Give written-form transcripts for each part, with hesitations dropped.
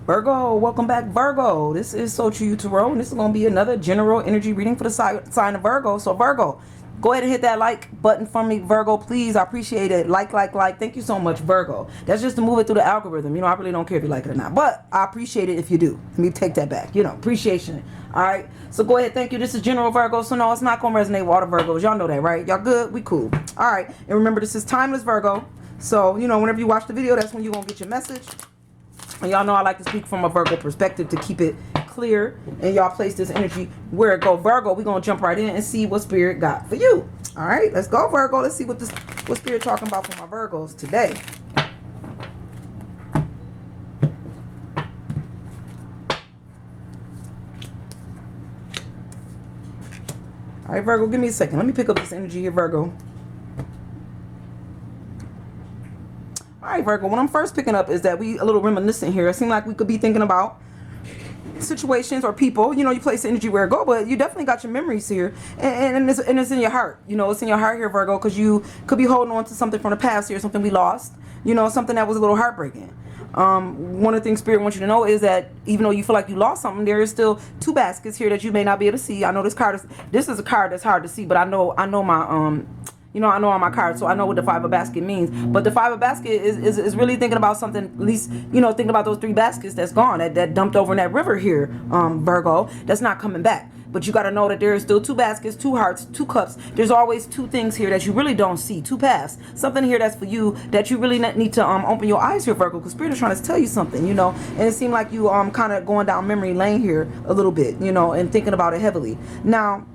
Virgo, welcome back, Virgo. This is So True Tarot, and this is going to be another general energy reading for the sign of Virgo. So, Virgo, go ahead and hit that like button for me, Virgo, please. I appreciate it. Like. Thank you so much, Virgo. That's just to move it through the algorithm. You know, I really don't care if you like it or not, but I appreciate it if you do. Let me take that back. You know, appreciation. All right. So, go ahead. Thank you. This is General Virgo. So, no, it's not going to resonate with all the Virgos. Y'all know that, right? Y'all good? We cool. All right. And remember, this is timeless Virgo. So, you know, whenever you watch the video, that's when you're going to get your message. And y'all know I like to speak from a Virgo perspective to keep it clear. And y'all place this energy where it go. Virgo, we're going to jump right in and see what Spirit got for you. All right, let's go, Virgo. Let's see what Spirit talking about for my Virgos today. All right, Virgo, give me a second. Let me pick up this energy here, Virgo. All right, Virgo, what I'm first picking up is that we a little reminiscent here. It seems like we could be thinking about situations or people. You know, you place the energy where it go, but you definitely got your memories here. And it's in your heart. You know, it's in your heart here, Virgo, because you could be holding on to something from the past here, something we lost. You know, something that was a little heartbreaking. One of the things Spirit wants you to know is that even though you feel like you lost something, there is still two baskets here that you may not be able to see. I know this is a card that's hard to see, but I know my you know, I know on my card, so I know what the five of basket means. But the five of basket is really thinking about something, at least, you know, thinking about those three baskets that's gone, that dumped over in that river here, Virgo, that's not coming back. But you got to know that there is still two baskets, two hearts, two cups. There's always two things here that you really don't see, two paths. Something here that's for you that you really need to open your eyes here, Virgo, because Spirit is trying to tell you something, you know. And it seemed like you kind of going down memory lane here a little bit, you know, and thinking about it heavily. Now,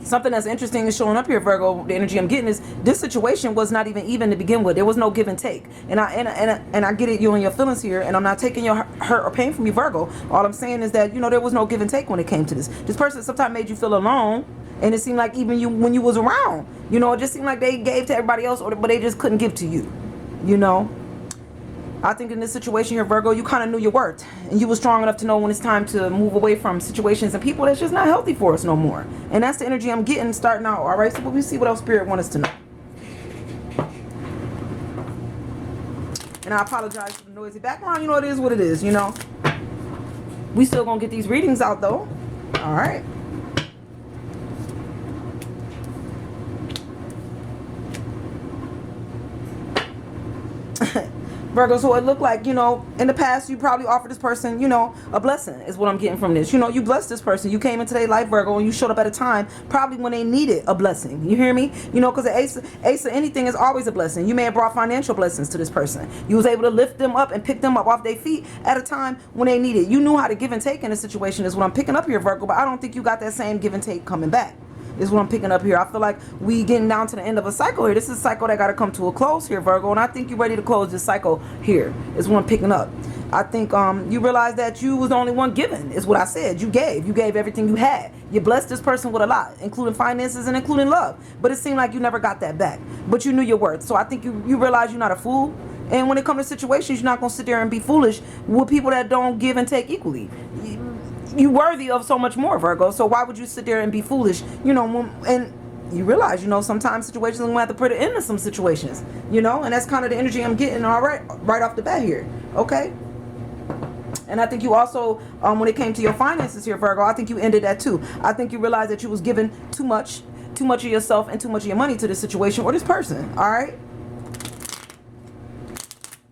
something that's interesting is showing up here, Virgo. The energy I'm getting is this situation was not even to begin with. There was no give and take. And I get it, you and your feelings here, and I'm not taking your hurt or pain from you, Virgo. All I'm saying is that, you know, there was no give and take when it came to this. This person sometimes made you feel alone, and it seemed like even you when you was around, you know, it just seemed like they gave to everybody else, but they just couldn't give to you, you know. I think in this situation here, Virgo, you kind of knew your worth. And you were strong enough to know when it's time to move away from situations and people that's just not healthy for us no more. And that's the energy I'm getting starting out. All right, so we see what else Spirit wants us to know. And I apologize for the noisy background. You know, it is what it is, you know. We still going to get these readings out, though. All right. Virgo, so it looked like, you know, in the past you probably offered this person, you know, a blessing is what I'm getting from this. You know, you blessed this person. You came into their life, Virgo, and you showed up at a time probably when they needed a blessing. You hear me? You know, because the ace of anything is always a blessing. You may have brought financial blessings to this person. You was able to lift them up and pick them up off their feet at a time when they needed. You knew how to give and take in a situation is what I'm picking up here, Virgo, but I don't think you got that same give and take coming back. Is what I'm picking up here. I feel like we getting down to the end of a cycle here. This is a cycle that got to come to a close here, Virgo, and I think you're ready to close this cycle here. Is what I'm picking up. I think you realize that you was the only one giving. Is what I said. You gave everything you had. You blessed this person with a lot, including finances and including love. But it seemed like you never got that back. But you knew your worth. So I think you realize you're not a fool. And when it comes to situations, you're not gonna sit there and be foolish with people that don't give and take equally. You worthy of so much more, Virgo. So why would you sit there and be foolish? You know, and you realize, you know, sometimes situations we have to put it into some situations, you know, and that's kind of the energy I'm getting right off the bat here. Okay. And I think you also, when it came to your finances here, Virgo, I think you ended that too. I think you realized that you was giving too much of yourself and too much of your money to this situation or this person. All right.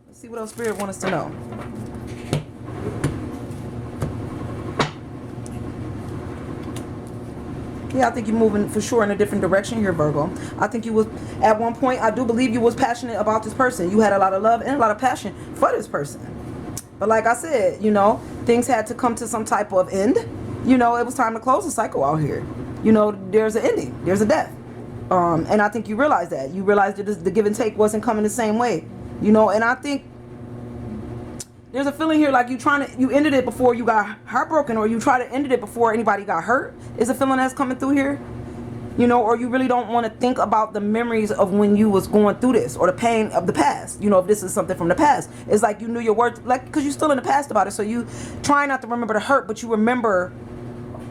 Let's see what else Spirit wants us to know. Yeah, I think you're moving for sure in a different direction here, Virgo. I think you was, at one point, I do believe you was passionate about this person. You had a lot of love and a lot of passion for this person. But like I said, you know, things had to come to some type of end. You know, it was time to close the cycle out here. You know, there's an ending. There's a death. And I think you realized that. You realized that the give and take wasn't coming the same way. You know, and I think there's a feeling here like you ended it before you got heartbroken, or you tried to end it before anybody got hurt. Is a feeling that's coming through here. You know, or you really don't want to think about the memories of when you was going through this, or the pain of the past. You know, if this is something from the past, it's like you knew your worth, like, because you're still in the past about it. So you try not to remember the hurt, but you remember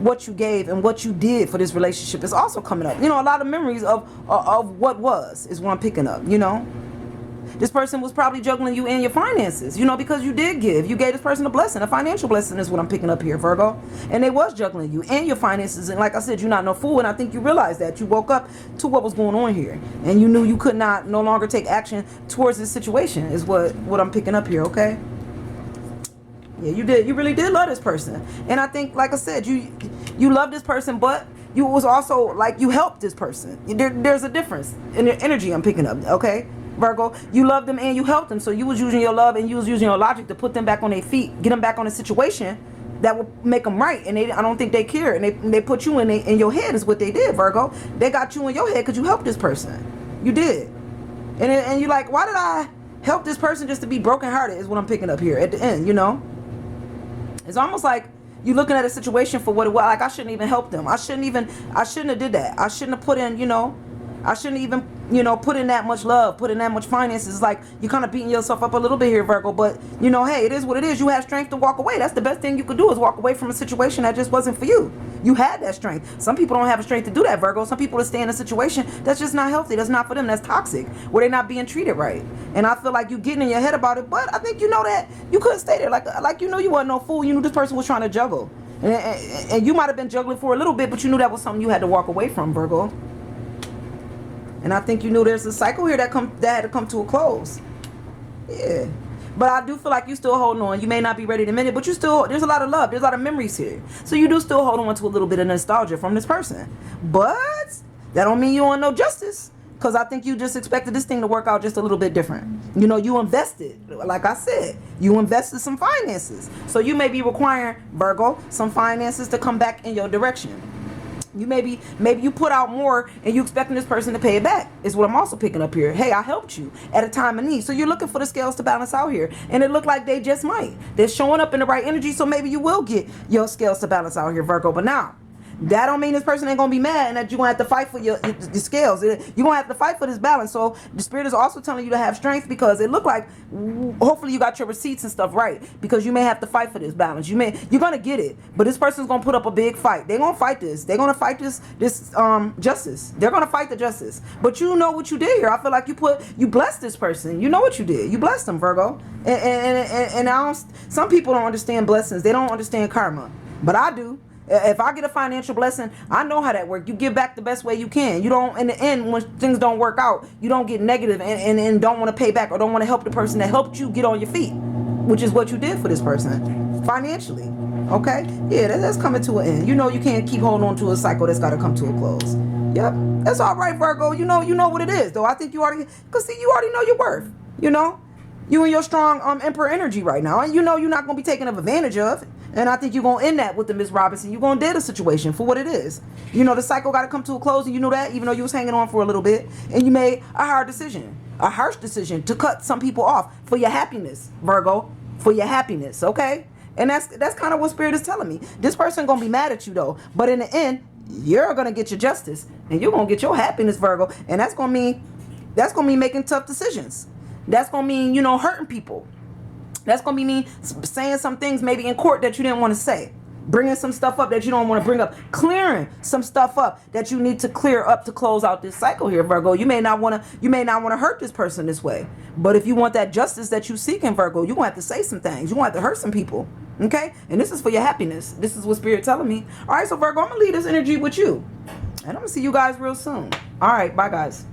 what you gave and what you did for this relationship is also coming up. You know, a lot of memories of what was is what I'm picking up, you know. This person was probably juggling you and your finances, you know, because you did give. You gave this person a blessing. A financial blessing is what I'm picking up here, Virgo. And they was juggling you and your finances. And like I said, you're not no fool. And I think you realized that. You woke up to what was going on here. And you knew you could not no longer take action towards this situation is what I'm picking up here, okay? Yeah, you did. You really did love this person. And I think, like I said, you love this person, but you was also like you helped this person. There's a difference in the energy I'm picking up, okay? Virgo, you loved them and you helped them. So you was using your love and you was using your logic to put them back on their feet, get them back on a situation that will make them right. And I don't think they care. And they put you in your head is what they did, Virgo. They got you in your head because you helped this person. You did. And you're like, why did I help this person just to be brokenhearted is what I'm picking up here at the end, you know? It's almost like you looking at a situation for what it was. Like, I shouldn't even help them. I shouldn't have did that. I shouldn't have put in, you know, I shouldn't even, you know, put in that much love, put in that much finances. It's like you're kind of beating yourself up a little bit here, Virgo. But, you know, hey, it is what it is. You have strength to walk away. That's the best thing you could do is walk away from a situation that just wasn't for you. You had that strength. Some people don't have the strength to do that, Virgo. Some people stay in a situation that's just not healthy. That's not for them. That's toxic. Where they're not being treated right. And I feel like you getting in your head about it. But I think you know that you couldn't stay there. Like you know you wasn't no fool. You knew this person was trying to juggle. And you might have been juggling for a little bit, but you knew that was something you had to walk away from, Virgo. And I think you knew there's a cycle here that had to come to a close. Yeah. But I do feel like you still holding on. You may not be ready to admit it, but you still, there's a lot of love. There's a lot of memories here. So you do still hold on to a little bit of nostalgia from this person. But that don't mean you want no justice. Because I think you just expected this thing to work out just a little bit different. You know, you invested. Like I said, you invested some finances. So you may be requiring, Virgo, some finances to come back in your direction. You maybe you put out more and you expecting this person to pay it back is what I'm also picking up here. Hey, I helped you at a time of need. So you're looking for the scales to balance out here. And it looked like they just might. They're showing up in the right energy. So maybe you will get your scales to balance out here, Virgo. But now, that don't mean this person ain't going to be mad and that you're going to have to fight for your scales. You're going to have to fight for this balance. So the spirit is also telling you to have strength because it looked like hopefully you got your receipts and stuff right because you may have to fight for this balance. You're going to get it, but this person's going to put up a big fight. They're going to fight this. They're going to fight this justice. They're going to fight the justice. But you know what you did here. I feel like you blessed this person. You know what you did. You blessed them, Virgo. And some people don't understand blessings. They don't understand karma, but I do. If I get a financial blessing, I know how that works. You give back the best way you can. You don't, in the end, when things don't work out, you don't get negative and don't want to pay back or don't want to help the person that helped you get on your feet, which is what you did for this person financially. Okay? Yeah, that's coming to an end. You know you can't keep holding on to a cycle that's got to come to a close. Yep. That's all right, Virgo. You know what it is, though. I think you already, because see, you already know your worth. You know? You and your strong Emperor energy right now. And you know you're not going to be taken advantage of. And I think you're going to end that with the Miss Robinson. You're going to dead a situation for what it is. You know, the cycle got to come to a close, and you knew that, even though you was hanging on for a little bit. And you made a hard decision, a harsh decision to cut some people off for your happiness, Virgo, for your happiness, okay? And that's kind of what Spirit is telling me. This person going to be mad at you, though. But in the end, you're going to get your justice, and you're going to get your happiness, Virgo. And that's going to mean making tough decisions. That's going to mean, you know, hurting people. That's going to be me saying some things maybe in court that you didn't want to say. Bringing some stuff up that you don't want to bring up. Clearing some stuff up that you need to clear up to close out this cycle here, Virgo. You may not want to hurt this person this way. But if you want that justice that you seek in, Virgo, you're going to have to say some things. You're going to have to hurt some people. Okay? And this is for your happiness. This is what Spirit telling me. All right, so Virgo, I'm going to leave this energy with you. And I'm going to see you guys real soon. All right, bye, guys.